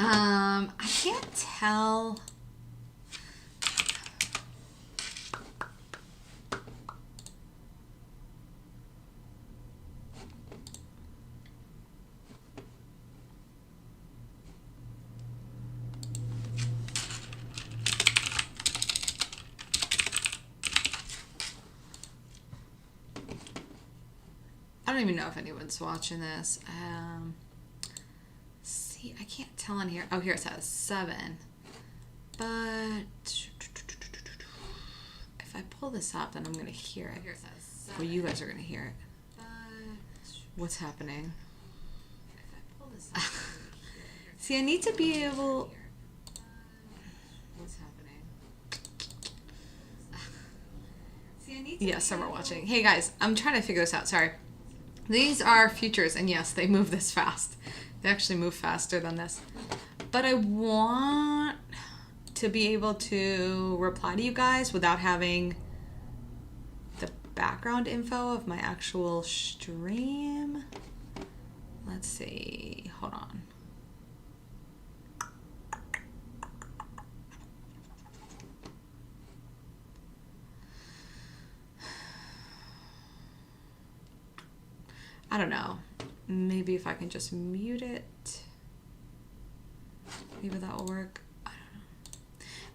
I can't tell. I don't even know if anyone's watching this. See, I can't tell on here. Oh, here it says 7. But if I pull this up, then I'm going to hear it. Here it says 7. Well, you guys are going to hear it. But what's happening? If I pull this up, see, I need to be able... What's happening? See, I need to yes, some are watching. Hey, guys, I'm trying to figure this out. Sorry. These are futures, and yes, they move this fast. They actually move faster than this. But I want to be able to reply to you guys without having the background info of my actual stream. Let's see. Hold on. I don't know. Maybe if I can just mute it. Maybe that will work. I don't know.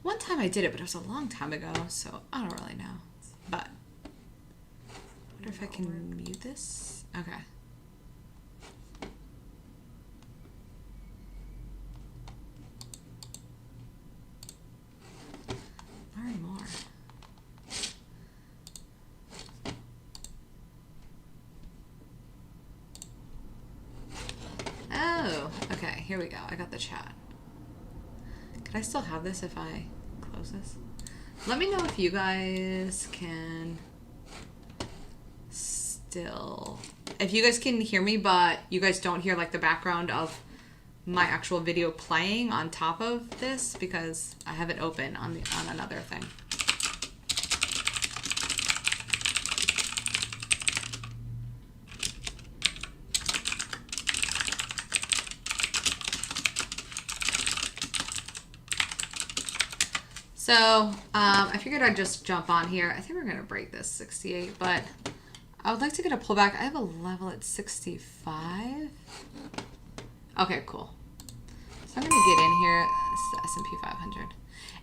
One time I did it, but it was a long time ago, so I don't really know. But I wonder if I can mute this. Okay. Learn more. Oh, okay, here we go. I got the chat. Could I still have this if I close this? Let me know if you guys can still... If you guys can hear me, but you guys don't hear like the background of my actual video playing on top of this because I have it open on another thing. So I figured I'd just jump on here. I think we're going to break this 68, but I would like to get a pullback. I have a level at 65. Okay, cool. So I'm going to get in here. This is the S&P 500.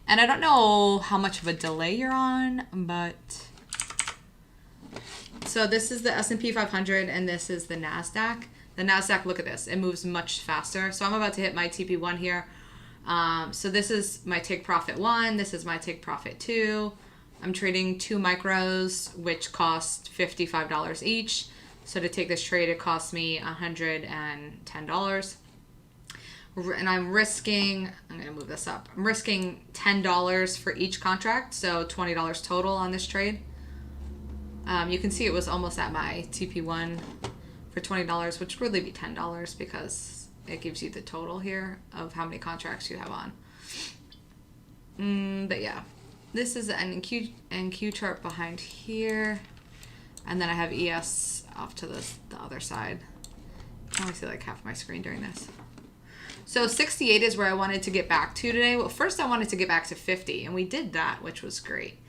And I don't know how much of a delay you're on, but... So this is the S&P 500 and this is the Nasdaq. The Nasdaq, look at this. It moves much faster. So I'm about to hit my TP1 here. So this is my take profit 1. This is my take profit 2. I'm trading 2 micros, which cost $55 each. So to take this trade, it cost me $110. And I'm risking, I'm going to move this up. I'm risking $10 for each contract. So $20 total on this trade. You can see it was almost at my TP1 for $20, which would really be $10 because it gives you the total here of how many contracts you have on. But yeah, this is an NQ chart behind here. And then I have ES off to the other side. I can only see like half my screen during this. So 68 is where I wanted to get back to today. Well, first I wanted to get back to 50 and we did that, which was great.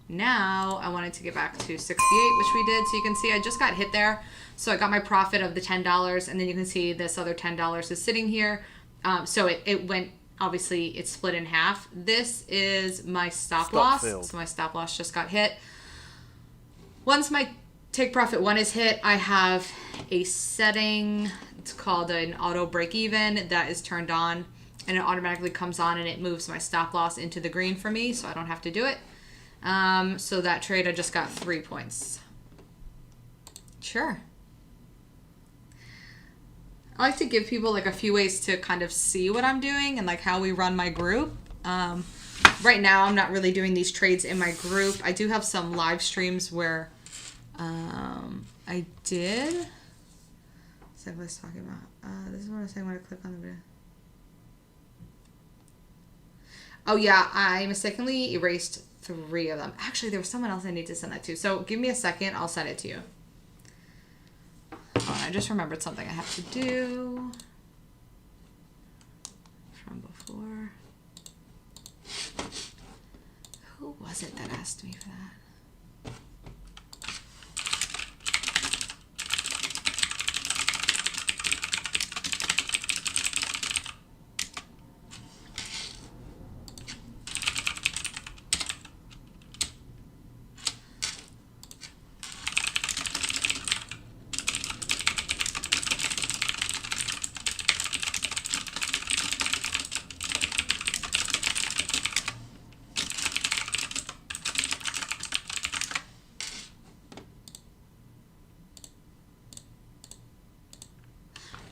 Now I wanted to get back to 68, which we did. So you can see I just got hit there. So I got my profit of the $10 and then you can see this other $10 is sitting here. So it went, obviously it split in half. This is my stop loss. Filled. So my stop loss just got hit. Once my take profit 1 is hit, I have a setting. It's called an auto break even that is turned on and it automatically comes on and it moves my stop loss into the green for me. So I don't have to do it. So that trade, I just got 3 points. Sure. I like to give people like a few ways to kind of see what I'm doing and like how we run my group. Right now, I'm not really doing these trades in my group. I do have some live streams where I did. What's that what I was talking about? This is what I was saying when I click on the video. Oh yeah, I mistakenly erased 3 of them. Actually, there was someone else I need to send that to. So give me a second. I'll send it to you. Oh, I just remembered something I have to do. was it that asked me for that?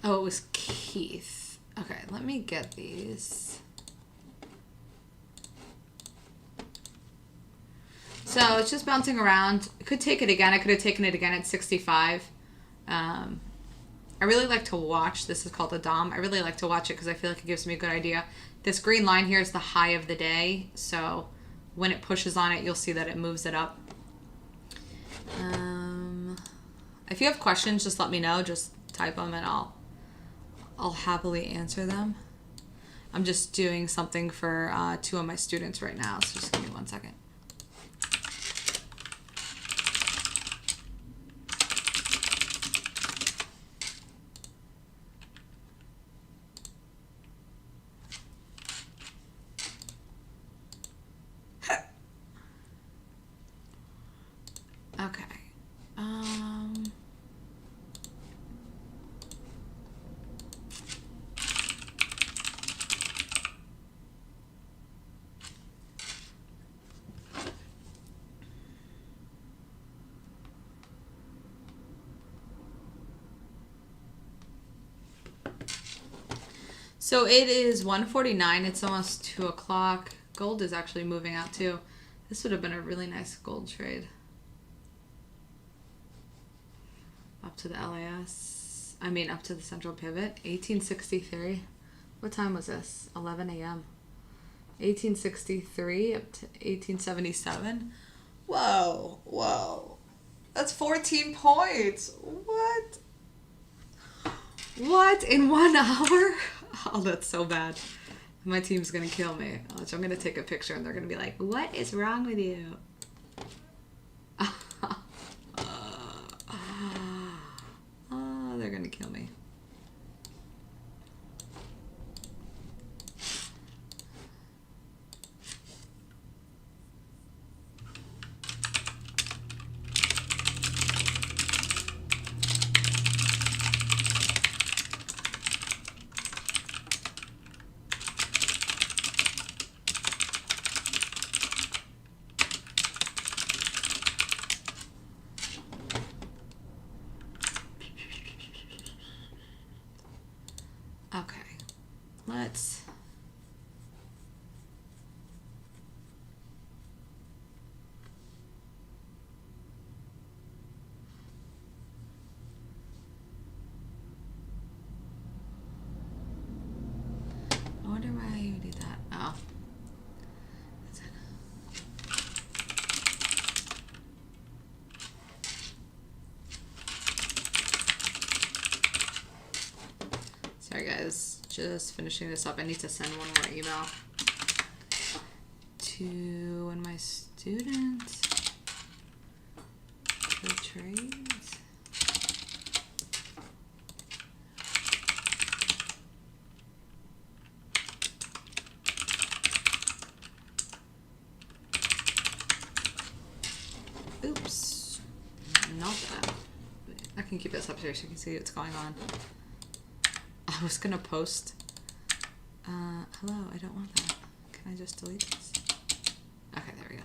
Oh, it was Keith. Okay, let me get these. So it's just bouncing around. I could take it again. I could have taken it again at 65. I really like to watch. This is called a DOM. I really like to watch it because I feel like it gives me a good idea. This green line here is the high of the day. So when it pushes on it, you'll see that it moves it up. If you have questions, just let me know. Just type them and I'll happily answer them. I'm just doing something for 2 of my students right now, so just give me 1 second. Okay. So it is 1:49. It's almost 2 o'clock. Gold is actually moving out too. This would have been a really nice gold trade. Up to the LAS. I mean, up to the central pivot. 1863. What time was this? 11 a.m. 1863 up to 1877. Whoa, whoa. That's 14 points. What? What? In 1 hour? Oh, that's so bad. My team's going to kill me. I'm going to take a picture and they're going to be like, what is wrong with you? They're going to kill me. Okay, let's I wonder why you did that. Oh. That's it. Sorry guys, just finishing this up. I need to send one more email to one of my students for trades. Oops, not that. I can keep this up here so you can see what's going on. I was gonna post. Hello, I don't want that. Can I just delete this? Okay, there we go.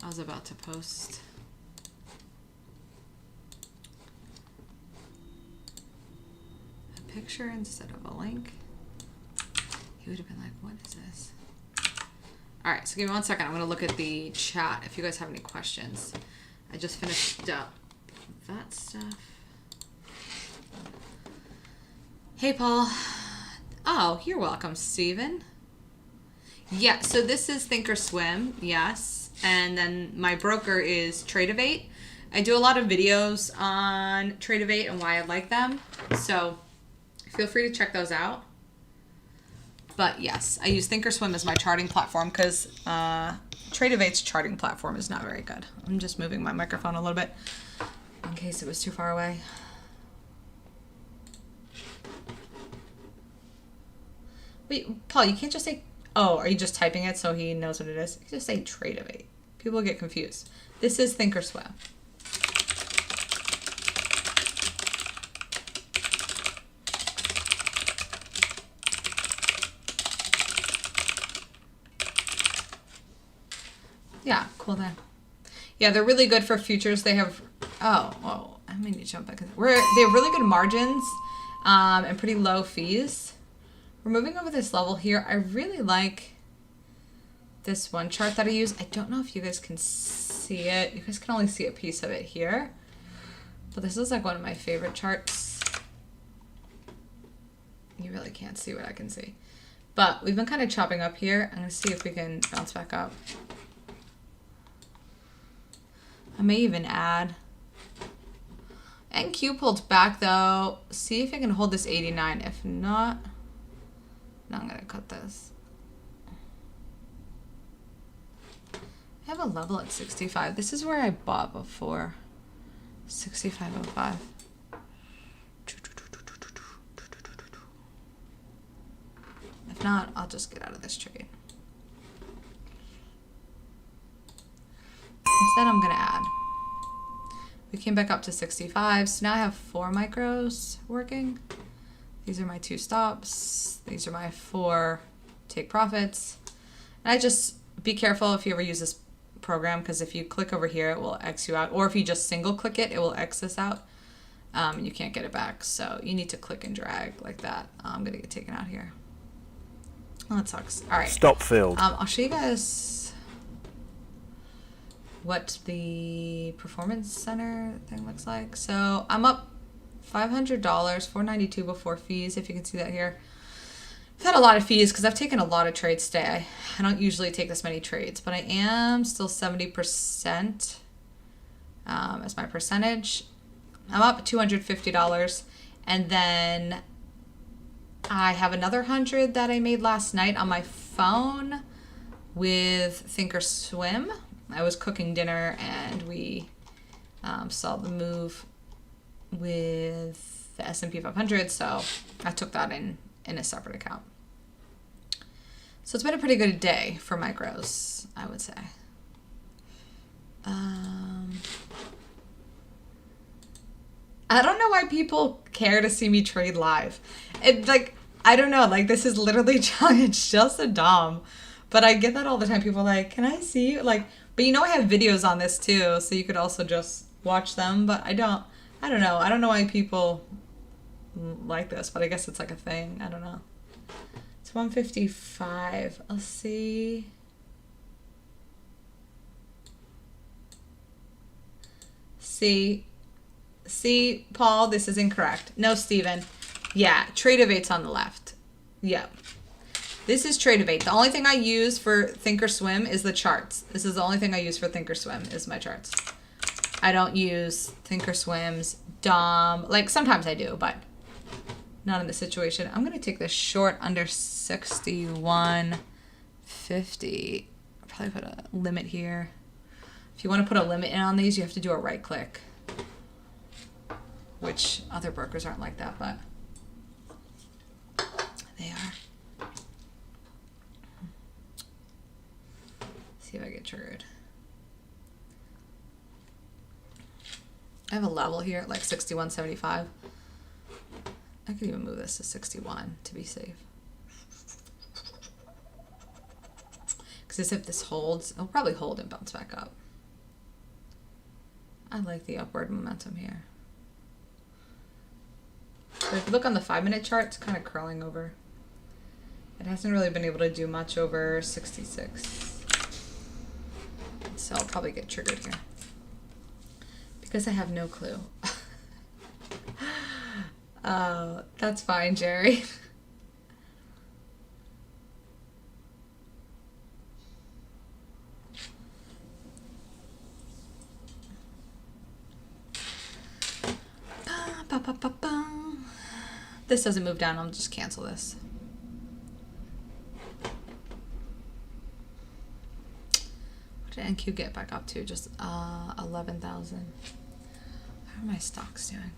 I was about to post. A picture instead of a link. He would have been like, what is this? Alright, so give me 1 second. I'm gonna look at the chat if you guys have any questions. I just finished up that stuff. Hey, Paul. Oh, you're welcome, Steven. Yeah, so this is Thinkorswim, yes. And then my broker is Tradeovate. I do a lot of videos on Tradeovate and why I like them. So feel free to check those out. But yes, I use Thinkorswim as my charting platform because Trade-Avate's charting platform is not very good. I'm just moving my microphone a little bit in case it was too far away. Wait, Paul, you can't just say, oh, are you just typing it so he knows what it is? You can just say Trade-Avate. People get confused. This is Thinkorswim. Yeah, cool then. Yeah, they're really good for futures. They have, oh, I need to jump back. They have really good margins and pretty low fees. We're moving over this level here. I really like this one chart that I use. I don't know if you guys can see it. You guys can only see a piece of it here. But this is like one of my favorite charts. You really can't see what I can see. But we've been kind of chopping up here. I'm going to see if we can bounce back up. I may even add. NQ pulled back though. See if I can hold this 89. If not, no, I'm going to cut this. I have a level at 65. This is where I bought before. 65.05. If not, I'll just get out of this trade. Instead, I'm going to add. We came back up to 65, so now I have 4 micros working. These are my 2 stops. These are my 4 take profits. And I just, be careful if you ever use this program, because if you click over here, it will X you out. Or if you just single click it, it will X this out. And you can't get it back. So you need to click and drag like that. I'm going to get taken out here. Oh, that sucks. All right. Stop field. I'll show you guys what the performance center thing looks like. So I'm up $500, $492 before fees, if you can see that here. I've had a lot of fees because I've taken a lot of trades today. I don't usually take this many trades, but I am still 70% as my percentage. I'm up $250, and then I have another 100 that I made last night on my phone with Thinkorswim. I was cooking dinner and we saw the move with the S&P 500, so I took that in a separate account. So it's been a pretty good day for micros, I would say. I don't know why people care to see me trade live. I don't know, this is literally it's just a dom. But I get that all the time. People are like, can I see you? But I have videos on this too, so you could also just watch them. But I don't know. I don't know why people like this, but I guess it's like a thing. I don't know. It's 155. Let's see. See, Paul, this is incorrect. No, Steven. Yeah, Trade-Avate's on the left. Yep. This is Trade-Avate. The only thing I use for Thinkorswim is the charts. This is the only thing I use for Thinkorswim is my charts. I don't use Thinkorswim's DOM. Sometimes I do, but not in this situation. I'm going to take this short under 61.50. I'll probably put a limit here. If you want to put a limit in on these, you have to do a right click, which other brokers aren't like that, but they are. See if I get triggered. I have a level here at 61.75. I could even move this to 61 to be safe. Because if this holds, it'll probably hold and bounce back up. I like the upward momentum here. But if you look on the 5-minute chart, it's kind of curling over. It hasn't really been able to do much over 66. So I'll probably get triggered here. Because I have no clue. That's fine, Jerry. This doesn't move down. I'll just cancel this. did NQ get back up to? Just 11,000. How are my stocks doing?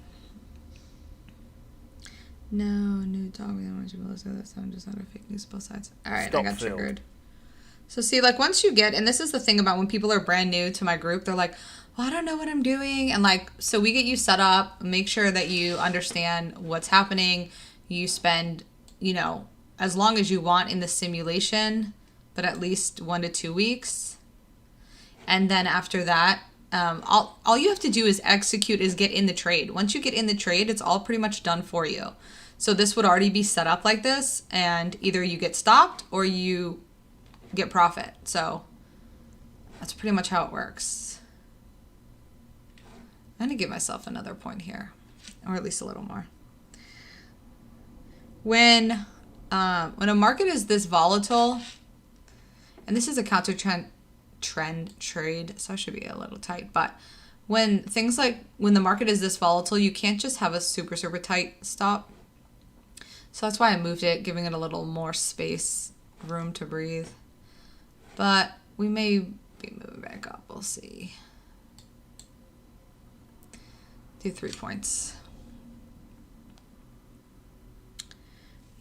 No, new dog. We don't want you to listen to this. I'm just under fake news both sides. All right, I got triggered. So see, like once you get, and this is the thing about when people are brand new to my group, they're like, well, I don't know what I'm doing. And like, so we get you set up, make sure that you understand what's happening. You spend, you know, as long as you want in the simulation, but at least 1 to 2 weeks. And then after that, all you have to do is execute, is get in the trade. Once you get in the trade, it's all pretty much done for you. So this would already be set up like this, and either you get stopped or you get profit. So that's pretty much how it works. I'm going to give myself another point here, or at least a little more. When a market is this volatile, and this is a counter trend trade, so I should be a little tight, but when the market is this volatile, you can't just have a super tight stop. So that's why I moved it, giving it a little more space, room to breathe. But we may be moving back up, we'll see. Do 3 points.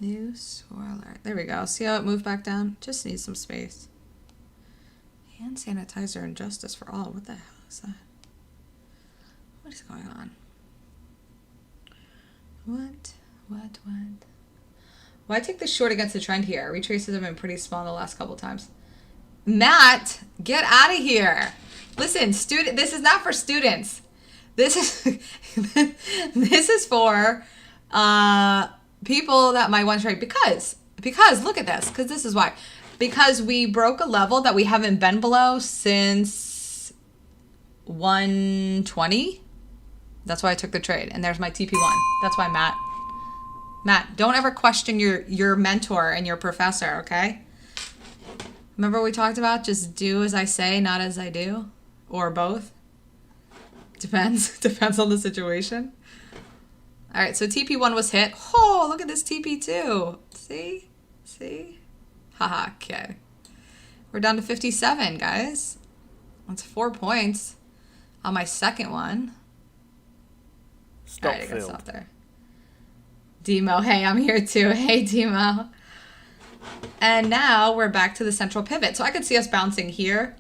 New swirler. There we go. See how it moved back down? Just needs some space. Hand sanitizer and justice for all. What the hell is that? What is going on? What? Well, I take the short against the trend here. Retraces have been pretty small the last couple times. Matt, get out of here. Listen, this is not for students. This is for people that might want to trade, because look at this, because this is why. Because we broke a level that we haven't been below since 120. That's why I took the trade. And there's my TP1. That's why, Matt, don't ever question your mentor and your professor, okay? Remember what we talked about? Just do as I say, not as I do. Or both. Depends on the situation. All right, so TP1 was hit. Oh, look at this TP2. See? Haha, okay. We're down to 57, guys. That's 4 points on my second one. All right, I gotta stop there. Demo, hey, I'm here too. Hey, Demo. And now we're back to the central pivot. So I could see us bouncing here.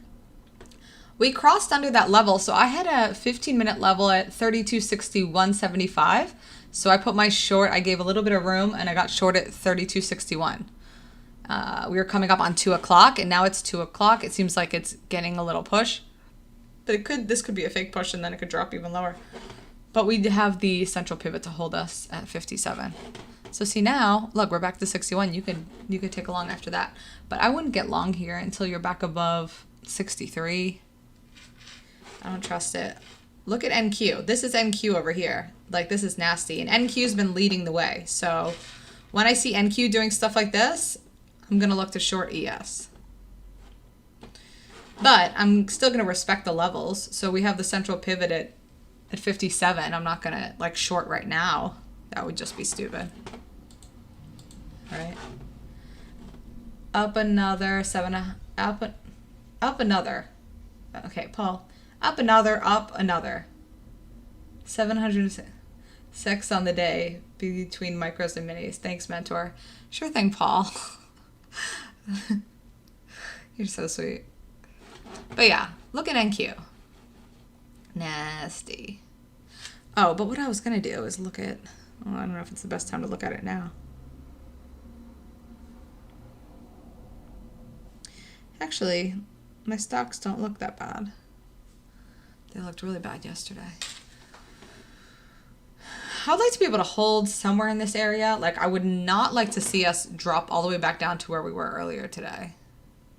We crossed under that level. So I had a 15-minute level at 32.6175. So I put my short, I gave a little bit of room, and I got short at 32.61. We were coming up on 2 o'clock, and now it's 2 o'clock. It seems like it's getting a little push. But this could be a fake push, and then it could drop even lower. But we have the central pivot to hold us at 57. So see now, look, we're back to 61. You could take a long after that. But I wouldn't get long here until you're back above 63. I don't trust it. Look at NQ. This is NQ over here. Like, this is nasty. And NQ's been leading the way. So when I see NQ doing stuff like this, I'm going to look to short ES. But I'm still going to respect the levels. So we have the central pivot at 57. I'm not going to, like, short right now. That would just be stupid. All right. Up another 7. Up another. Okay, Paul. Up another. 706 on the day between micros and minis. Thanks, mentor. Sure thing, Paul. You're so sweet. But yeah, look at NQ. Nasty. Oh, but what I was going to do is look at... Well, I don't know if it's the best time to look at it now. Actually, my stocks don't look that bad. They looked really bad yesterday. I'd like to be able to hold somewhere in this area. Like, I would not like to see us drop all the way back down to where we were earlier today.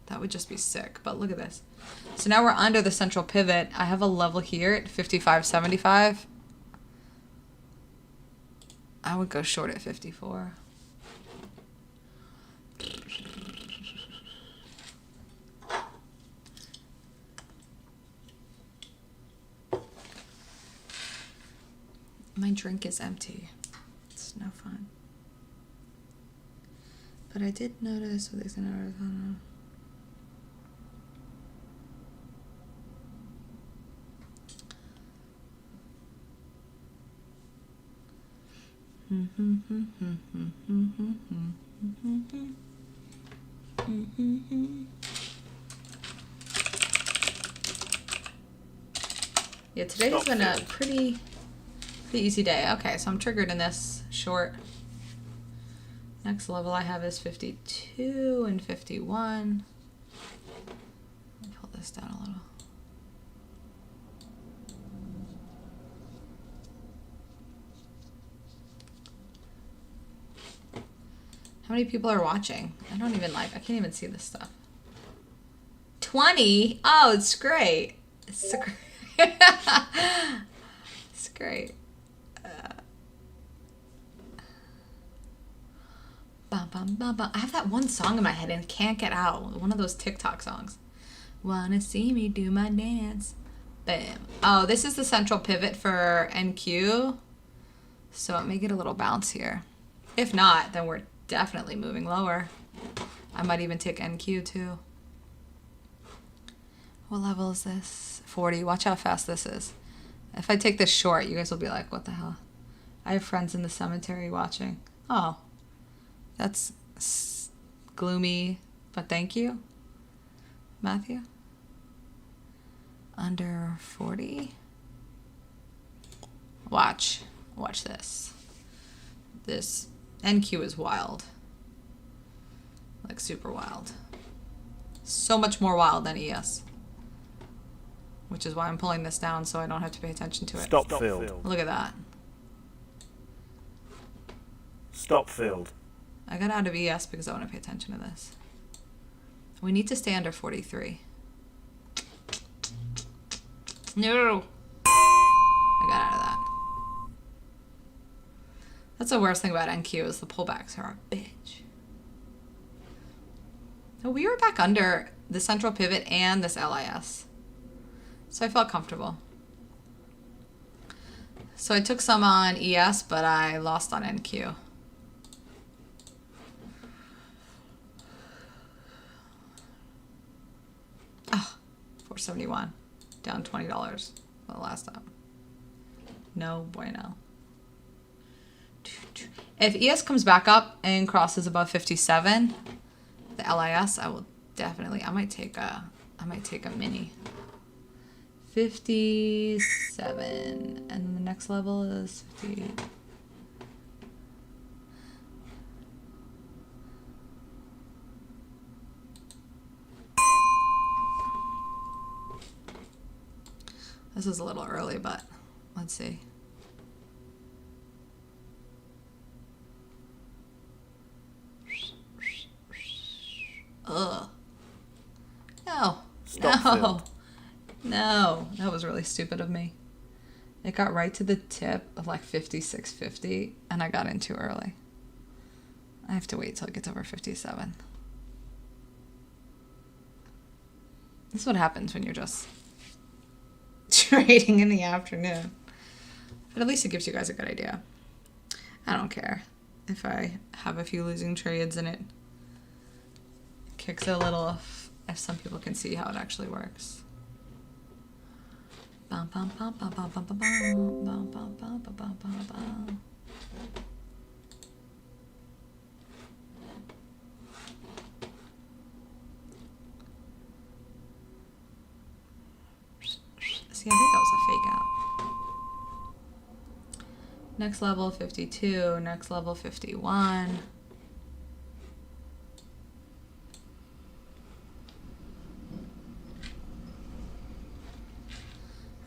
That would just be sick. But look at this. So now we're under the central pivot. I have a level here at 55.75. I would go short at 54. My drink is empty. It's no fun. But I did notice with these Yeah, today has been a pretty easy day. Okay, so I'm triggered in this short. Next level I have is 52 and 51. Let me pull this down a little. How many people are watching? I can't even see this stuff. 20? Oh, it's great. It's so great. It's great. Bum, bum, bum, bum. I have that one song in my head and can't get out. One of those TikTok songs. Wanna see me do my dance. Bam. Oh, this is the central pivot for NQ. So it may get a little bounce here. If not, then we're definitely moving lower. I might even take NQ too. What level is this? 40. Watch how fast this is. If I take this short, you guys will be like, what the hell? I have friends in the cemetery watching. Oh, that's gloomy, but thank you, Matthew. Under 40. Watch this. This NQ is wild. Like super wild. So much more wild than ES. Which is why I'm pulling this down so I don't have to pay attention to it. Stop filled. Look at that. Stop filled. I got out of ES because I want to pay attention to this. We need to stay under 43. No. I got out of that. That's the worst thing about NQ is the pullbacks are a bitch. So we were back under the central pivot and this LIS. So I felt comfortable. So I took some on ES, but I lost on NQ. Oh, 471. Down $20 for the last time. No bueno. If ES comes back up and crosses above 57, the LIS, I will definitely, I might take a mini. 57, and the next level is 50. This is a little early, but let's see. Ugh. No. No. No. That was really stupid of me. It got right to the tip of like 56.50 and I got in too early. I have to wait till it gets over 57. This is what happens when you're just trading in the afternoon. But at least it gives you guys a good idea. I don't care if I have a few losing trades and it kicks a little if some people can see how it actually works. Bum, bum, bum, bum, bum, bum, bum, bum, bum, bum, bum, bum, bum, bum. See, I think that was a fake out. Next level 52, next level 51.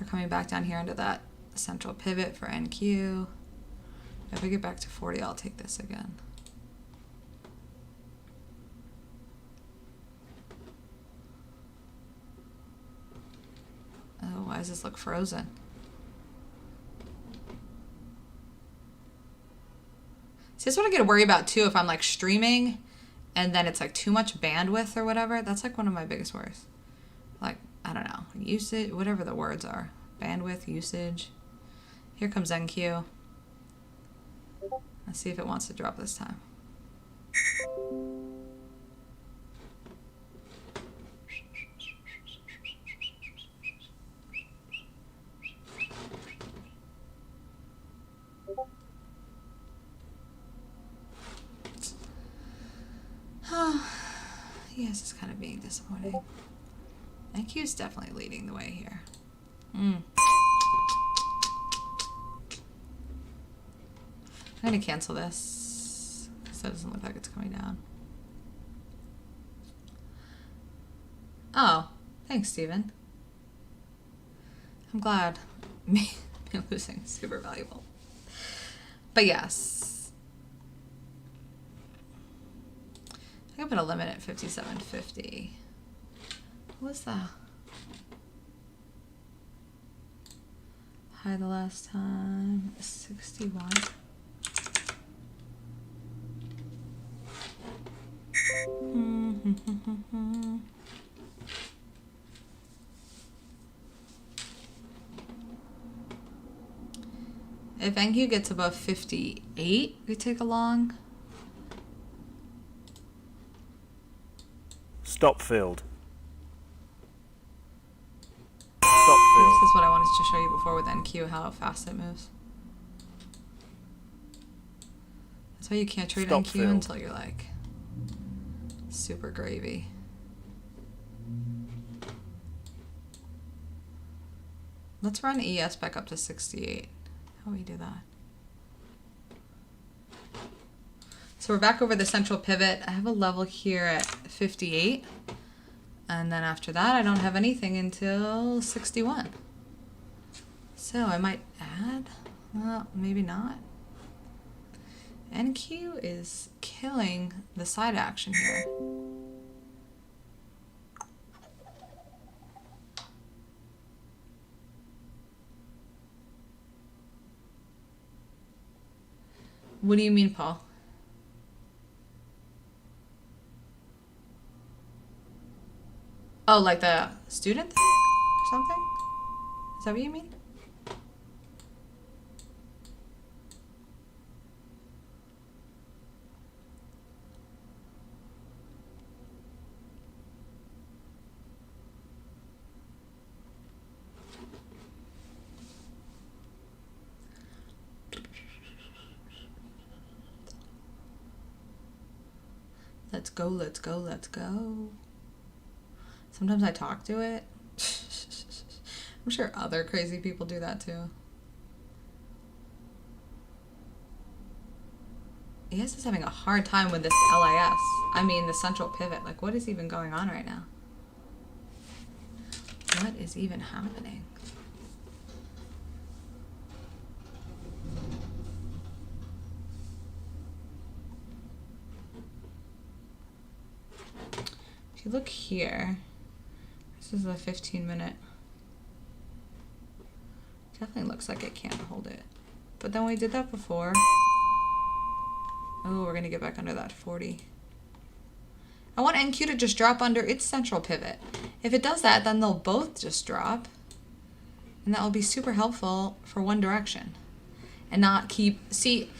We're coming back down here into that central pivot for NQ. If I get back to 40, I'll take this again. Oh, why does this look frozen? See, that's what I get to worry about too if I'm like streaming and then it's like too much bandwidth or whatever. That's like one of my biggest worries. Like, I don't know, usage, whatever the words are. Bandwidth, usage. Here comes NQ. Let's see if it wants to drop this time. ES is kind of being disappointing. NQ is definitely leading the way here. I'm going to cancel this because that doesn't look like it's coming down. Oh, thanks, Steven. I'm glad. Me losing is super valuable. But yes. I can put a limit at 57.50. What was the high the last time? 61. If NQ gets above 58, we take a long. Stop filled. This is what I wanted to show you before with NQ, how fast it moves. That's why you can't trade Stop NQ filled. until you're like super gravy. Let's run ES back up to 68. How do we do that? So we're back over the central pivot. I have a level here at 58. And then after that, I don't have anything until 61. So I might add, well, maybe not. NQ is killing the side action here. What do you mean, Paul? Oh, like the student thing or something? Is that what you mean? Let's go, let's go, let's go. Sometimes I talk to it. I'm sure other crazy people do that too. ES is having a hard time with this LIS. I mean, the central pivot. Like, what is even going on right now? What is even happening? If you look here, this is a 15-minute. Definitely looks like it can't hold it. But then we did that before. Oh, we're going to get back under that 40. I want NQ to just drop under its central pivot. If it does that, then they'll both just drop. And that will be super helpful for one direction. And not keep... See,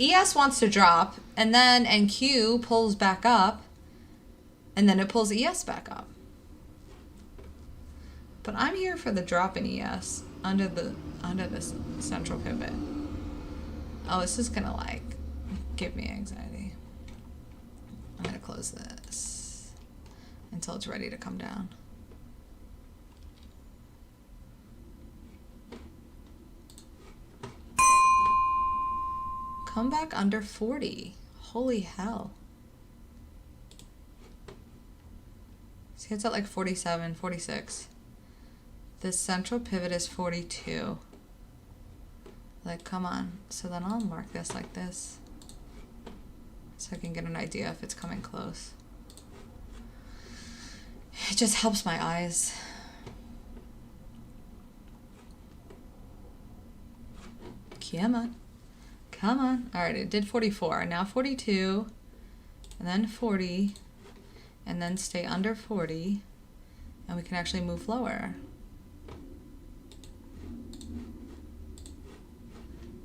ES wants to drop, and then NQ pulls back up, and then it pulls ES back up. But I'm here for the drop in ES under this central pivot. Oh, this is gonna like give me anxiety. I'm gonna close this until it's ready to come down. Come back under 40. Holy hell. See, it's at like 47, 46. This central pivot is 42. Like, come on. So then I'll mark this like this, so I can get an idea if it's coming close. It just helps my eyes. Come on. Come on. All right, it did 44. Now 42, and then 40, and then stay under 40, and we can actually move lower.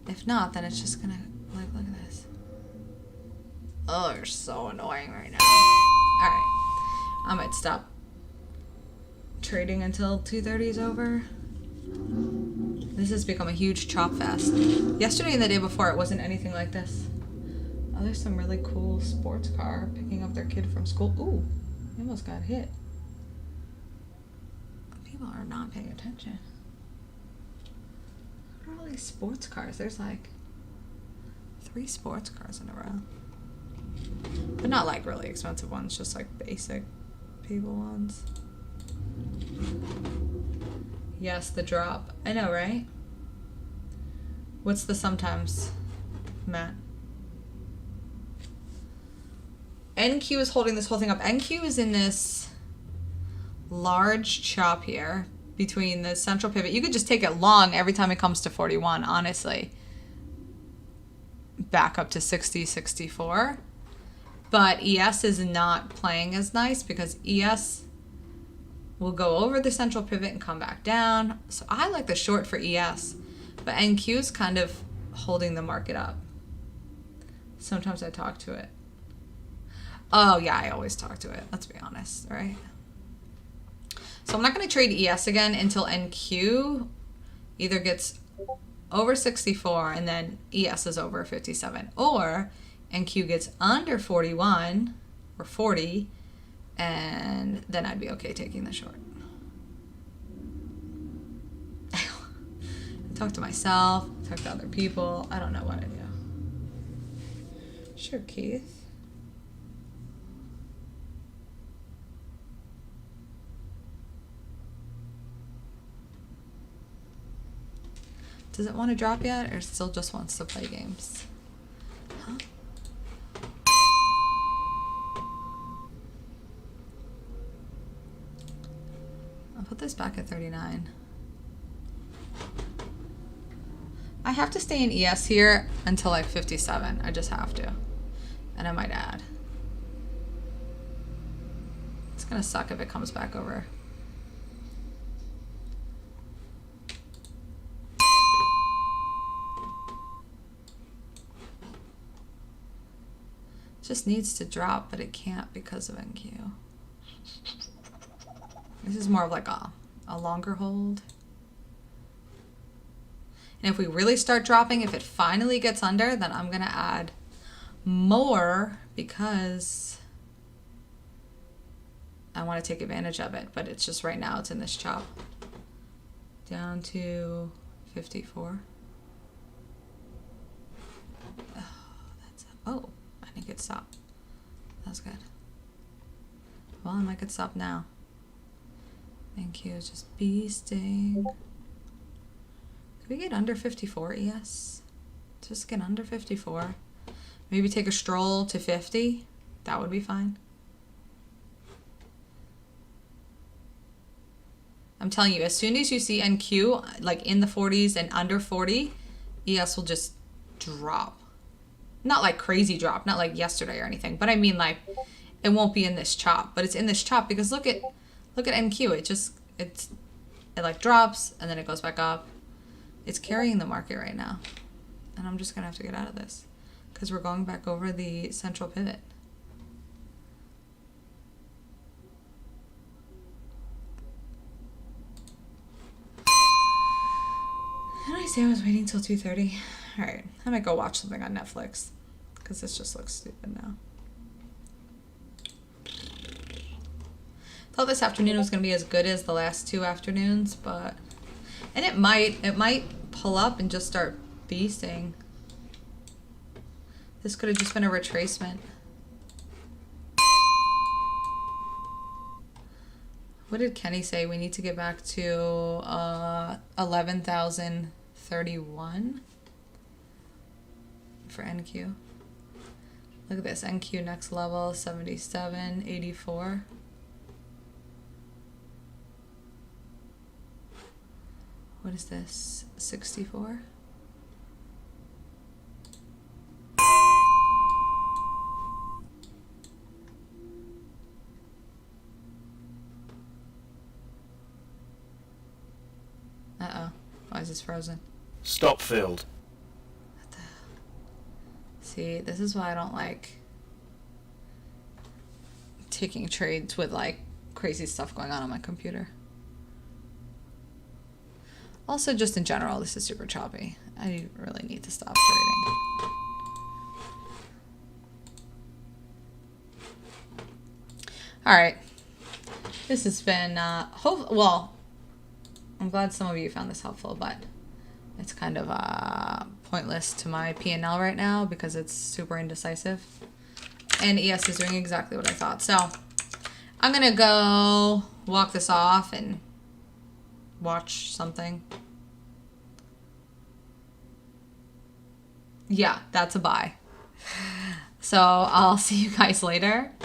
If not, then it's just gonna, like, look at this. Oh, you're so annoying right now. All right, I might stop trading until 2:30 is over. This has become a huge chop fest. Yesterday and the day before, it wasn't anything like this. Oh, there's some really cool sports car picking up their kid from school. Ooh, he almost got hit. People are not paying attention. What are all these sports cars? There's like 3 sports cars in a row. But not like really expensive ones, just like basic people ones. Yes, the drop. I know, right? What's the sometimes, Matt? NQ is holding this whole thing up. NQ is in this large chop here between the central pivot. You could just take it long every time it comes to 41, honestly. Back up to 60, 64. But ES is not playing as nice because ES will go over the central pivot and come back down. So I like the short for ES, but NQ is kind of holding the market up. Sometimes I talk to it. Oh yeah, I always talk to it. Let's be honest, right? So I'm not going to trade ES again until NQ either gets over 64 and then ES is over 57, or NQ gets under 41 or 40, and then I'd be okay taking the short. I talk to myself, talk to other people. I don't know what I do. Sure, Keith. Does it want to drop yet, or still just wants to play games? Huh? I'll put this back at 39. I have to stay in ES here until like 57. I just have to. And I might add. It's gonna suck if it comes back over. Just needs to drop, but it can't because of NQ. This is more of like a longer hold. And if we really start dropping, if it finally gets under, then I'm gonna add more because I want to take advantage of it. But it's just right now it's in this chop. Down to 54. Oh. I think it stopped. That's good. Well, I might get stopped now. Thank you. Just beasting. Could we get under 54 ES? Just get under 54. Maybe take a stroll to 50. That would be fine. I'm telling you, as soon as you see NQ like in the 40s and under 40, ES will just drop. Not like crazy drop, not like yesterday or anything, but I mean like it won't be in this chop, but it's in this chop because look at NQ. It like drops and then it goes back up. It's carrying the market right now, and I'm just gonna have to get out of this because we're going back over the central pivot. How did I say I was waiting till 2:30? All right, I might go watch something on Netflix because this just looks stupid now. Thought this afternoon was going to be as good as the last 2 afternoons, but and it might pull up and just start beasting. This could have just been a retracement. What did Kenny say? We need to get back to 11,031 for NQ. Look at this, NQ next level, 77.84. What is this, 64? Uh-oh, why is this frozen? Stop filled. What the hell? See, this is why I don't like taking trades with like crazy stuff going on my computer. Also, just in general, this is super choppy. I really need to stop trading. All right. This has been, well, I'm glad some of you found this helpful, but it's kind of pointless to my P&L right now because it's super indecisive. And ES is doing exactly what I thought. So I'm going to go walk this off and watch something. Yeah, that's a buy. So I'll see you guys later.